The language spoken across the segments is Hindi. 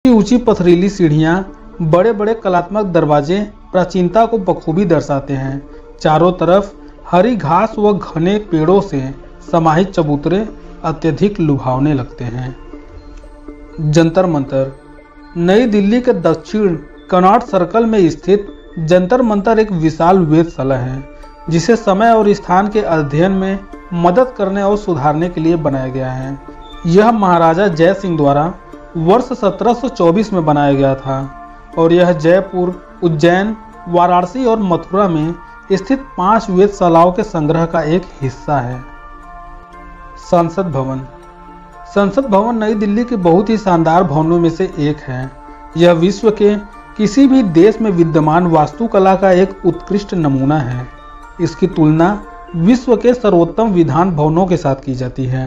ऊंची पथरीली सीढ़ियां, बड़े बड़े कलात्मक दरवाजे प्राचीनता को बखूबी दर्शाते हैं। चारों तरफ हरी घास व घने पेड़ों से समाहित चबूतरे अत्यधिक लुभावने लगते हैं। जंतर मंतर। नई दिल्ली के दक्षिण कनॉट सर्कल में स्थित जंतर मंतर एक विशाल वेधशाला है जिसे समय और स्थान के अध्ययन में मदद करने और सुधारने के लिए बनाया गया है। यह महाराजा जय सिंह द्वारा वर्ष 1724 में बनाया गया था और यह जयपुर, उज्जैन, वाराणसी और मथुरा में स्थित 5 वेधशालाओं के संग्रह का एक हिस्सा है। संसद भवन। संसद भवन नई दिल्ली के बहुत ही शानदार भवनों में से एक है। यह विश्व के किसी भी देश में विद्यमान वास्तुकला का एक उत्कृष्ट नमूना है। इसकी तुलना विश्व के सर्वोत्तम विधान भवनों के साथ की जाती है।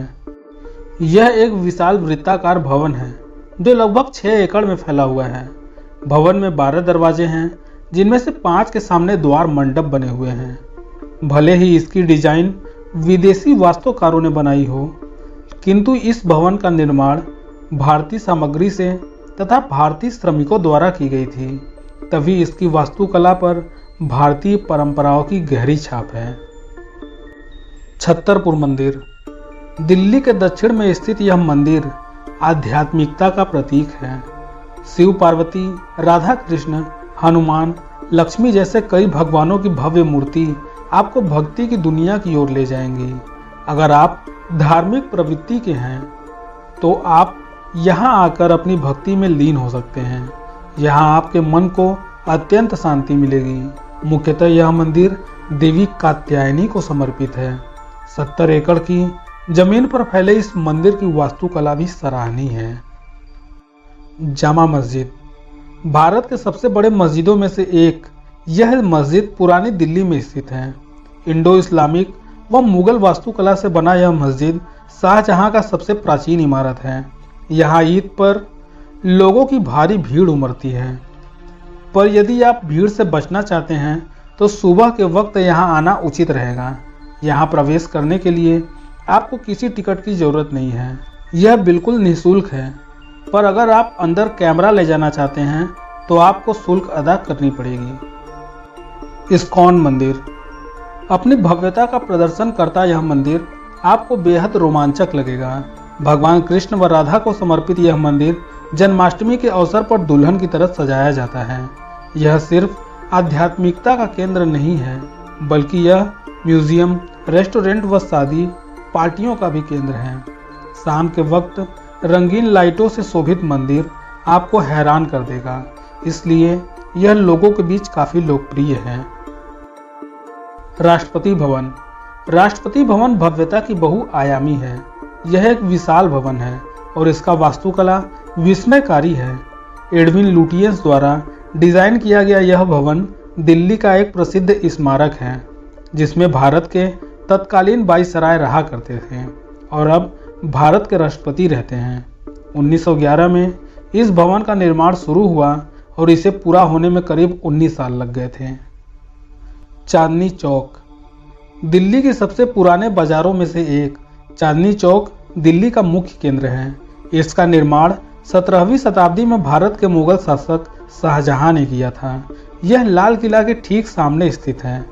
यह एक विशाल वृत्ताकार भवन है जो लगभग 6 एकड़ में फैला हुआ है। भवन में 12 दरवाजे हैं जिनमें से 5 के सामने द्वार मंडप बने हुए हैं। भले ही इसकी डिजाइन विदेशी वास्तुकारों ने बनाई हो, किंतु इस भवन का निर्माण भारतीय सामग्री से तथा भारतीय श्रमिकों द्वारा की गई थी, तभी इसकी वास्तुकला पर भारतीय परंपराओं की गहरी छाप है। छतरपुर मंदिर। दिल्ली के दक्षिण में स्थित यह मंदिर आध्यात्मिकता का प्रतीक है। शिव पार्वती, राधा कृष्ण, हनुमान, लक्ष्मी जैसे कई भगवानों की भव्य मूर्ति आपको भक्ति की दुनिया की ओर ले जाएंगी। अगर आप धार्मिक प्रवृत्ति के हैं तो आप यहाँ आकर अपनी भक्ति में लीन हो सकते हैं। यहाँ आपके मन को अत्यंत शांति मिलेगी। मुख्यतः यह मंदिर देवी कात्यायनी को समर्पित है। 70 एकड़ की जमीन पर फैले इस मंदिर की वास्तुकला भी सराहनीय है। जामा मस्जिद। भारत के सबसे बड़े मस्जिदों में से एक यह मस्जिद पुरानी दिल्ली में स्थित है। इंडो इस्लामिक व मुगल वास्तुकला से बना यह मस्जिद शाहजहां का सबसे प्राचीन इमारत है। यहाँ ईद पर लोगों की भारी भीड़ उमड़ती है, पर यदि आप भीड़ से बचना चाहते हैं तो सुबह के वक्त यहाँ आना उचित रहेगा। यहाँ प्रवेश करने के लिए आपको किसी टिकट की जरूरत नहीं है। यह बिल्कुल निःशुल्क है, पर अगर आप अंदर कैमरा ले जाना चाहते हैं तो आपको शुल्क अदा करनी पड़ेगी। इस्कॉन मंदिर। अपनी भव्यता का प्रदर्शन करता यह मंदिर आपको बेहद रोमांचक लगेगा। भगवान कृष्ण व राधा को समर्पित यह मंदिर जन्माष्टमी के अवसर पर दुल्हन की तरह सजाया जाता है। यह सिर्फ आध्यात्मिकता का केंद्र नहीं है, बल्कि यह म्यूजियम, रेस्टोरेंट व शादी पार्टियों का भी केंद्र है। शाम के वक्त रंगीन लाइटों से शोभित मंदिर आपको हैरान कर देगा, इसलिए यह लोगों के बीच काफी लोकप्रिय है। राष्ट्रपति भवन। राष्ट्रपति भवन भव्यता की बहुआयामी है। यह एक विशाल भवन है और इसका वास्तुकला विस्मयकारी है। एडविन लुटियंस द्वारा डिजाइन किया गया यह भवन दिल्ली का एक प्रसिद्ध स्मारक है, जिसमें भारत के तत्कालीन वाइसराय रहा करते थे और अब भारत के राष्ट्रपति रहते हैं। 1911 में इस भवन का निर्माण शुरू हुआ और इसे पूरा होने में करीब 19 साल लग गए थे। चांदनी चौक। दिल्ली के सबसे पुराने बाजारों में से एक चांदनी चौक दिल्ली का मुख्य केंद्र है। इसका निर्माण 17वीं शताब्दी में भारत के मुगल शासक शाहजहां ने किया था। यह लाल किला के ठीक सामने स्थित है।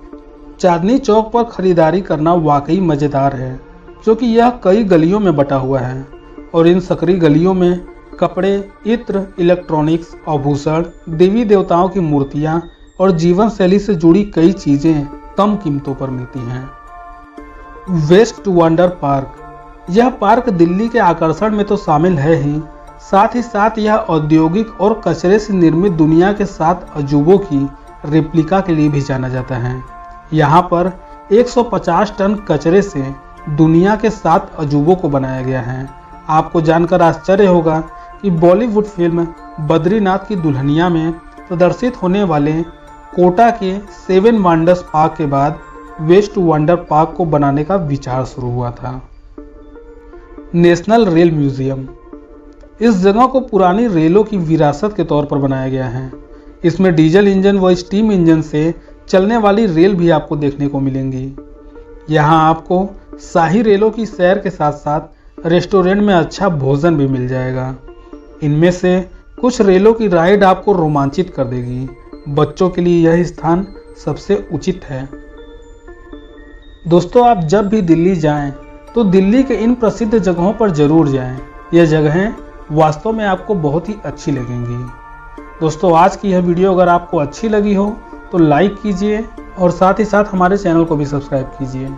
चांदनी चौक पर खरीदारी करना वाकई मजेदार है, क्योंकि यह कई गलियों में बटा हुआ है और इन सकरी गलियों में कपड़े, इत्र, इलेक्ट्रॉनिक्स, आभूषण, देवी देवताओं की मूर्तियां और जीवन शैली से जुड़ी कई चीजें कम कीमतों पर मिलती हैं। West wonder park. यह पार्क दिल्ली के आकर्षण में तो शामिल है ही साथ यह औद्योगिक और कचरे से निर्मित दुनिया के 7 अजूबों की रेप्लिका के लिए भी जाना जाता है। यहाँ पर 150 टन कचरे से दुनिया के 7 अजूबों को बनाया गया है। आपको जानकर आश्चर्य होगा कि बॉलीवुड फिल्म बद्रीनाथ की दुल्हनिया में प्रदर्शित होने वाले कोटा के 7 वंडर्स पार्क के बाद वेस्ट वंडर पार्क को बनाने का विचार शुरू हुआ था। National rail museum. इस जगह को पुरानी रेलों की विरासत के तौर पर बनाया गया है। इसमें डीजल इंजन व स्टीम इंजन से चलने वाली रेल भी आपको देखने को मिलेंगी। यहाँ आपको शाही रेलों की सैर के साथ साथ रेस्टोरेंट में अच्छा भोजन भी मिल जाएगा। इनमें से कुछ रेलों की राइड आपको रोमांचित कर देगी। बच्चों के लिए यह स्थान सबसे उचित है। दोस्तों, आप जब भी दिल्ली जाएं तो दिल्ली के इन प्रसिद्ध जगहों पर जरूर जाएं। यह जगहें वास्तव में आपको बहुत ही अच्छी लगेंगी। दोस्तों, आज की यह वीडियो अगर आपको अच्छी लगी हो तो लाइक कीजिए और साथ ही साथ हमारे चैनल को भी सब्सक्राइब कीजिए।